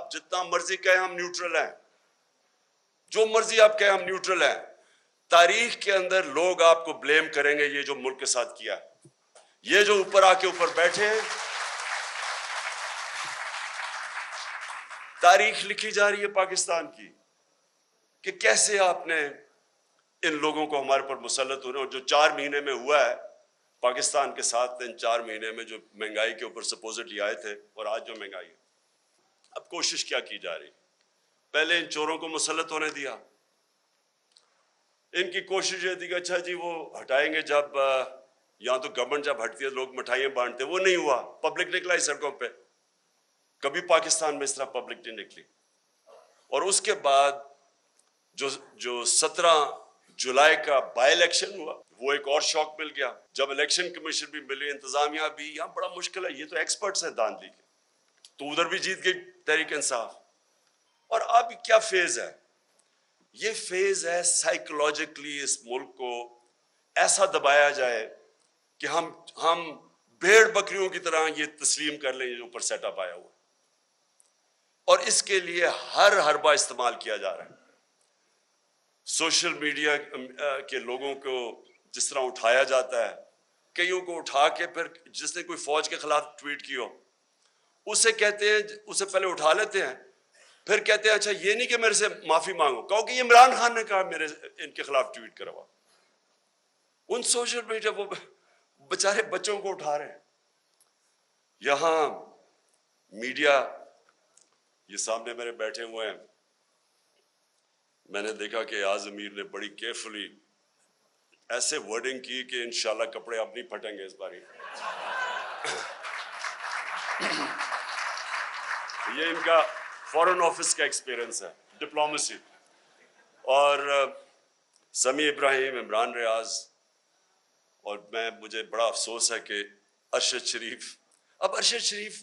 آپ جتنا مرضی کہیں ہم نیوٹرل ہیں، جو مرضی آپ کہیں ہم نیوٹرل ہیں، تاریخ کے اندر لوگ آپ کو بلیم کریں گے یہ جو ملک کے ساتھ کیا، یہ جو اوپر آ کے اوپر بیٹھے ہیں. تاریخ لکھی جا رہی ہے پاکستان کی کہ کیسے آپ نے ان لوگوں کو ہمارے پر مسلط ہونے، اور جو 4 مہینے میں ہوا ہے پاکستان کے ساتھ، ان 4 مہینے میں جو مہنگائی کے اوپر سپوزٹلی آئے تھے اور آج جو مہنگائی ہے. اب کوشش کیا کی جا رہی؟ پہلے ان چوروں کو مسلط ہونے دیا. ان کی کوشش یہ تھی کہ اچھا جی وہ ہٹائیں گے، جب یہاں تو گورنمنٹ جب ہٹتی ہے لوگ مٹھائیاں بانٹتے، وہ نہیں ہوا. پبلک نکلا اس سڑکوں پہ، کبھی پاکستان میں اس طرح پبلک نہیں نکلی. اور اس کے بعد جو 17 جولائی کا بائی الیکشن ہوا، وہ ایک اور شوق مل گیا. جب الیکشن کمیشن بھی ملی، انتظامیہ بھی، یہاں بڑا مشکل ہے، یہ تو ایکسپرٹس ہیں داندلی کے، تو ادھر بھی جیت گئی تحریک انصاف. اور اب کیا فیز ہے؟ یہ فیز ہے سائیکولوجیکلی اس ملک کو ایسا دبایا جائے کہ ہم بھیڑ بکریوں کی طرح یہ تسلیم کر لیں جو اوپر سیٹ اپ آیا ہوا. اور اس کے لیے ہر حربہ استعمال کیا جا رہا ہے. سوشل میڈیا کے لوگوں کو جس طرح اٹھایا جاتا ہے، کئیوں کو اٹھا کے پھر جس نے کوئی فوج کے خلاف ٹویٹ کی ہو اسے کہتے ہیں، اسے پہلے اٹھا لیتے ہیں، پھر کہتے ہیں اچھا یہ نہیں کہ میرے سے معافی مانگو، کہو کہ یہ عمران خان نے کہا میرے ان کے خلاف ٹویٹ کروا. ان سوشل میڈیا وہ بیچارے بچوں کو اٹھا رہے ہیں. یہاں میڈیا، یہ سامنے میرے بیٹھے ہوئے ہیں، میں نے دیکھا کہ ایاز امیر نے بڑی کیئرفلی ایسے ورڈنگ کی کہ انشاءاللہ کپڑے اب نہیں پھٹیں گے اس باری. یہ ان کا فورن آفس کا ایکسپیرنس ہے، ڈپلومیسی. اور سمیع ابراہیم، عمران ریاض، اور مجھے بڑا افسوس ہے کہ ارشد شریف. اب ارشد شریف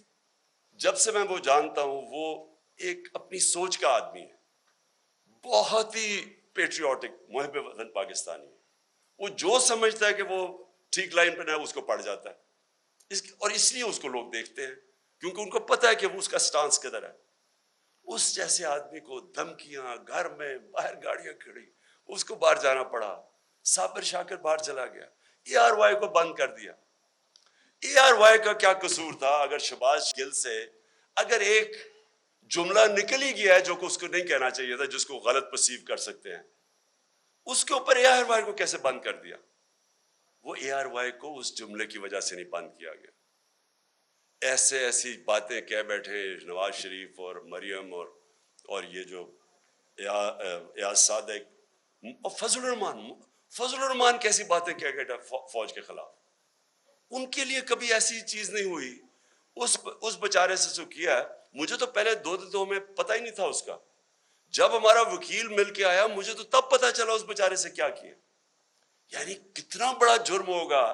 جب سے میں وہ جانتا ہوں، وہ ایک اپنی سوچ کا آدمی ہے، بہت ہی پیٹریوٹک، محب وطن پاکستانی ہے. وہ جو سمجھتا ہے کہ وہ ٹھیک لائن پہ نہ، اس کو پڑ جاتا ہے. اور اس لیے اس کو لوگ دیکھتے ہیں، کیونکہ ان کو پتہ ہے کہ وہ اس کا سٹانس کدھر ہے. اس جیسے آدمی کو دھمکیاں، گھر میں باہر گاڑیاں کھڑی، اس کو باہر جانا پڑا. صابر شاکر باہر چلا گیا، اے آر وائی کو بند کر دیا. اے آر وائی کا کیا قصور تھا؟ اگر شہباز گل سے اگر ایک جملہ نکل ہی گیا ہے جو کہ اس کو نہیں کہنا چاہیے تھا، جس کو غلط پرسیو کر سکتے ہیں، اس کے اوپر اے آر وائی کو کیسے بند کر دیا؟ وہ اے آر وائی کو اس جملے کی وجہ سے نہیں بند کیا گیا. ایسی باتیں کہہ بیٹھے نواز شریف اور مریم اور یہ جو ایاز صادق اور فضل الرحمان کیسی باتیں کہہ گئے فوج کے خلاف. ان کے لیے کبھی ایسی چیز نہیں ہوئی. اس بیچارے سے جو کیا ہے، مجھے تو پہلے 2 دنوں میں پتہ ہی نہیں تھا اس کا. جب ہمارا وکیل مل کے آیا مجھے تو تب پتہ چلا اس بیچارے سے کیا کیا. یعنی کتنا بڑا جرم ہوگا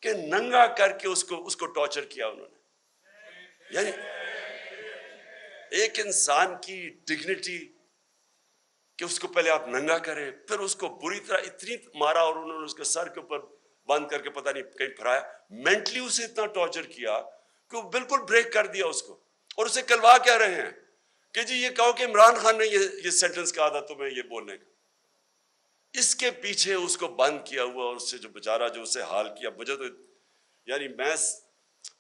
کہ ننگا کر کے اس کو ٹارچر کیا انہوں نے. یعنی ایک انسان کی ڈگنیٹی کہ اس کو پہلے آپ ننگا کریں، پھر اس کو بری طرح اتنی مارا، اور انہوں نے اس کے سر کے اوپر بند کر کے پتہ نہیں کہیں پھرایا. مینٹلی اسے اتنا ٹارچر کیا کہ وہ بالکل بریک کر دیا اس کو. اور اسے کلوا کیا رہے ہیں کہ جی یہ کہو کہ عمران خان نے یہ سینٹنس کہا تھا تمہیں یہ بولنے کا. اس کے پیچھے اس کو بند کیا ہوا، اور اس سے جو بیچارہ جو اسے حال کیا. مجھے تو یعنی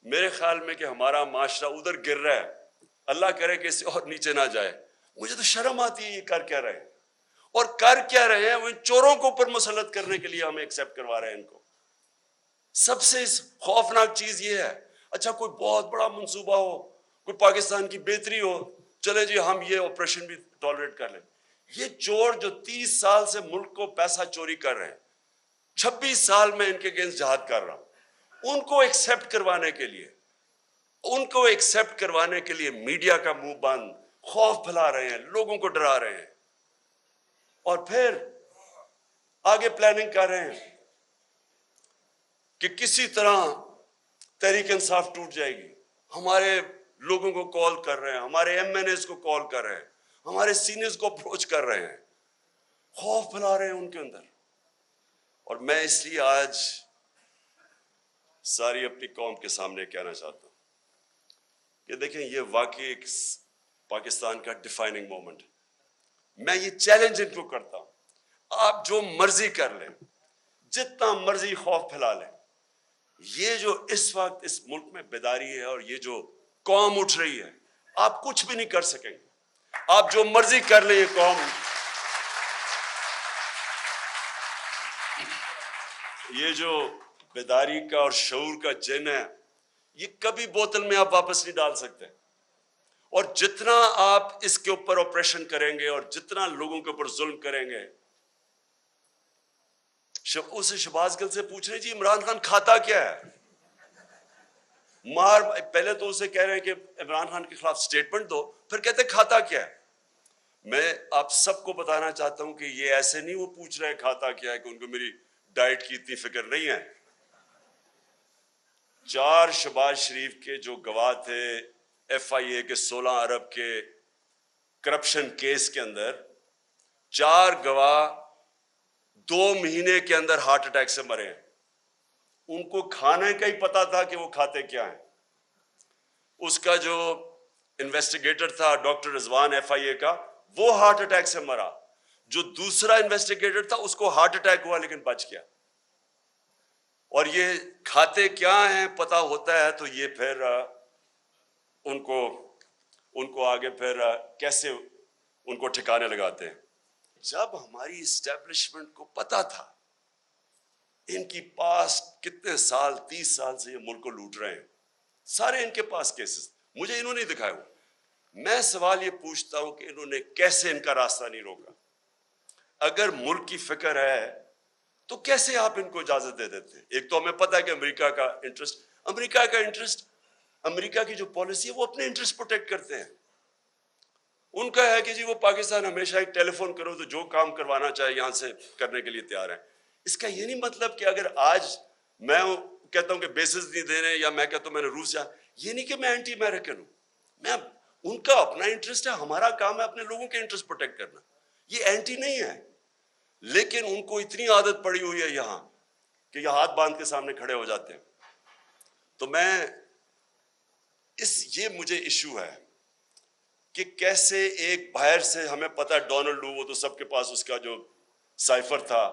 میرے خیال میں کہ ہمارا معاشرہ ادھر گر رہا ہے، اللہ کرے کہ اس سے اور نیچے نہ جائے. مجھے تو شرم آتی ہے یہ کر کیا رہے ہیں، اور کر کیا رہے ہیں. وہ ان چوروں کو اوپر مسلط کرنے کے لیے ہمیں ایکسیپٹ کروا رہے ہیں ان کو. سب سے خوفناک چیز یہ ہے، اچھا کوئی بہت بڑا منصوبہ ہو، کوئی پاکستان کی بہتری ہو، چلے جی ہم یہ آپریشن بھی ٹالریٹ کر لیں. یہ چور جو 30 سال سے ملک کو پیسہ چوری کر رہے ہیں، 26 سال میں ان کے اگینسٹ جہاد کر رہا ہوں، ان کو ایکسیپٹ کروانے کے لیے میڈیا کا منہ بند، خوف پھیلا رہے ہیں، لوگوں کو ڈرا رہے ہیں، اور پھر آگے پلاننگ کر رہے ہیں کہ کسی طرح تحریک انصاف ٹوٹ جائے گی. ہمارے لوگوں کو کال کر رہے ہیں، ہمارے ایم این ایز کو کال کر رہے ہیں، ہمارے سینئرز کو اپروچ کر رہے ہیں، خوف پھیلا رہے ہیں ان کے اندر. اور میں اس لیے آج ساری اپنی قوم کے سامنے کہنا چاہتا ہوں کہ دیکھیں یہ واقعی پاکستان کا ڈیفائننگ مومنٹ. میں یہ چیلنج ان کو کرتا ہوں, آپ جو مرضی کر لیں, جتنا مرضی خوف پھیلا لیں, یہ جو اس وقت اس ملک میں بیداری ہے اور یہ جو قوم اٹھ رہی ہے, آپ کچھ بھی نہیں کر سکیں گے. آپ جو مرضی کر لیں, یہ قوم, یہ جو بیداری کا اور شعور کا جن ہے, یہ کبھی بوتل میں آپ واپس نہیں ڈال سکتے. اور جتنا آپ اس کے اوپر آپریشن کریں گے اور جتنا لوگوں کے اوپر ظلم کریں گے, اسے شہباز گل سے پوچھ رہے جی عمران خان کھاتا کیا ہے, پہلے تو اسے کہہ رہے ہیں کہ عمران خان کے خلاف سٹیٹمنٹ دو, پھر کہتے کھاتا کیا ہے. میں آپ سب کو بتانا چاہتا ہوں کہ یہ ایسے نہیں وہ پوچھ رہے ہیں کھاتا کیا ہے کہ ان کو میری ڈائٹ کی اتنی فکر نہیں ہے. 4 شہباز شریف کے جو گواہ تھے FIA کے 16 ارب کے کرپشن کیس کے اندر, 4 گواہ 2 مہینے کے اندر ہارٹ اٹیک سے مرے ہیں. ان کو کھانے کا ہی پتا تھا کہ وہ کھاتے کیا ہیں. اس کا جو انویسٹیگیٹر تھا ڈاکٹر رضوان FIA کا, وہ ہارٹ اٹیک سے مرا. جو دوسرا انویسٹیگیٹر تھا اس کو ہارٹ اٹیک ہوا لیکن بچ گیا. اور یہ کھاتے کیا ہیں پتا ہوتا ہے تو یہ پھر ان کو آگے پھر کیسے ان کو ٹھکانے لگاتے ہیں. جب ہماری اسٹیبلشمنٹ کو پتا تھا ان کی پاس کتنے سال 30 سال سے یہ ملک کو لوٹ رہے ہیں, سارے ان کے پاس کیسز, مجھے انہوں نے دکھائے ہوئے. میں سوال یہ پوچھتا ہوں کہ انہوں نے کیسے ان کا راستہ نہیں روکا؟ اگر ملک کی فکر ہے تو کیسے آپ ان کو اجازت دے دیتے؟ ایک تو ہمیں پتا ہے کہ امریکہ کا انٹرسٹ, امریکہ کی جو پالیسی ہے وہ اپنے انٹرسٹ پروٹیکٹ کرتے ہیں. ان کا ہے کہ جی وہ پاکستان ہمیشہ ایک ٹیلی فون کرو تو جو کام کروانا چاہے یہاں سے کرنے کے لیے تیار ہے. اس کا یہ نہیں مطلب کہ اگر آج میں کہتا ہوں کہ بیسز نہیں دینے, یا میں کہتا ہوں میں نے روس جا, یہ نہیں کہ میں اینٹی امریکن ہوں. میں ان کا اپنا انٹرسٹ ہے, ہمارا کام ہے اپنے لوگوں کے انٹرسٹ پروٹیکٹ کرنا. یہ اینٹی نہیں ہے, لیکن ان کو اتنی عادت پڑی ہوئی ہے یہاں کہ یہ ہاتھ باندھ کے سامنے کھڑے ہو جاتے ہیں. تو میں یہ مجھے ایشو ہے کہ کیسے ایک باہر سے, ہمیں پتا ہے ڈونلڈ لو, وہ تو سب کے پاس, اس کا جو سائفر تھا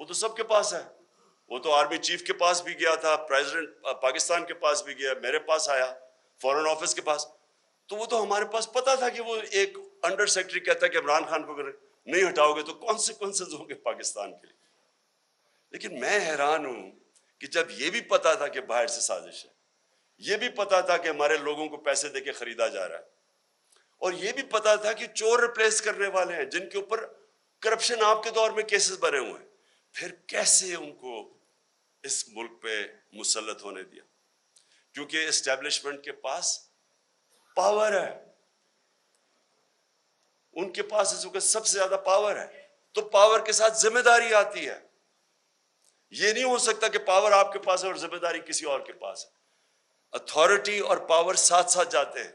وہ تو سب کے پاس ہے, وہ تو آرمی چیف کے پاس بھی گیا تھا, پریزیڈنٹ پاکستان کے پاس بھی گیا, میرے پاس آیا, فورن آفس کے پاس. تو وہ تو ہمارے پاس پتا تھا کہ وہ ایک انڈر سیکرٹری کہتا ہے کہ عمران خان کو اگر نہیں ہٹاؤ گے تو کانسیکوینسز ہوں گے پاکستان کے لیے. لیکن میں حیران ہوں کہ جب یہ بھی پتا تھا کہ باہر سے سازش ہے, یہ بھی پتا تھا کہ ہمارے لوگوں کو پیسے دے کے خریدا جا رہا ہے, اور یہ بھی پتا تھا کہ چور ریپلیس کرنے والے ہیں جن کے اوپر کرپشن آپ کے دور میں کیسز بنے ہوئے ہیں, پھر کیسے ان کو اس ملک پہ مسلط ہونے دیا؟ کیونکہ اسٹیبلشمنٹ کے پاس پاور ہے, ان کے پاس اس وقت سب سے زیادہ پاور ہے, تو پاور کے ساتھ ذمہ داری آتی ہے. یہ نہیں ہو سکتا کہ پاور آپ کے پاس ہے اور ذمہ داری کسی اور کے پاس ہے. اتھارٹی اور پاور ساتھ ساتھ جاتے ہیں.